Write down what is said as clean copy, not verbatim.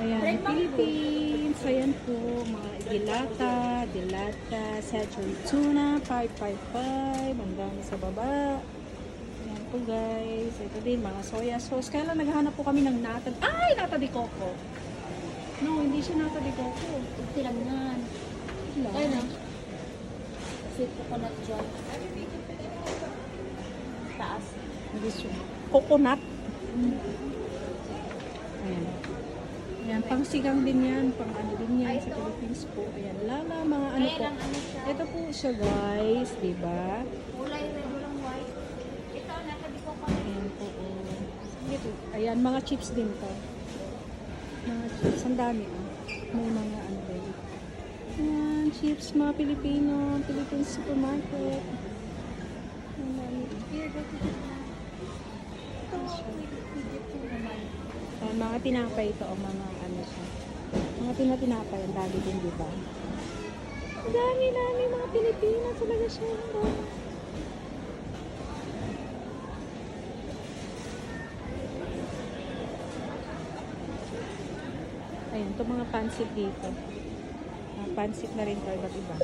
Ayan, Philippines. Ayan po, mga dilata, Szechuan tuna, 555. Ang dami sa baba. Ayan po guys. Ito din, mga soya sauce. Kaya lang naghahanap po kami ng nata. Ay, nata de coco. No, hindi siya nata de coco. Silang yan. Ayun na. Sweet coconut dyan. Taas. Hindi siya. Coconut. Ayan. Ayan, pang sigang din yan. Pang ano din yan sa Philippines po. Ayan, lala, mga ano po. Ito po siya guys, diba? Kulay red, walang white. Ito, nasa di ko pa. Ayan po. Ito. Ayan, mga chips din to. Mga chips. Ang dami ah. May mga ano din. Ayan, chips, mga Pilipino. Philippine supermarket. Ang dami. Here, go to the ito, pwede po naman. Ayan, mga tinapay ito. O mga ano siya. Mga tinapay. Ang dami din, diba? Ang dami, mga Pilipino. Talaga siya. Ayan, ito mga pansit dito. Mga pansit na rin to, iba't iba.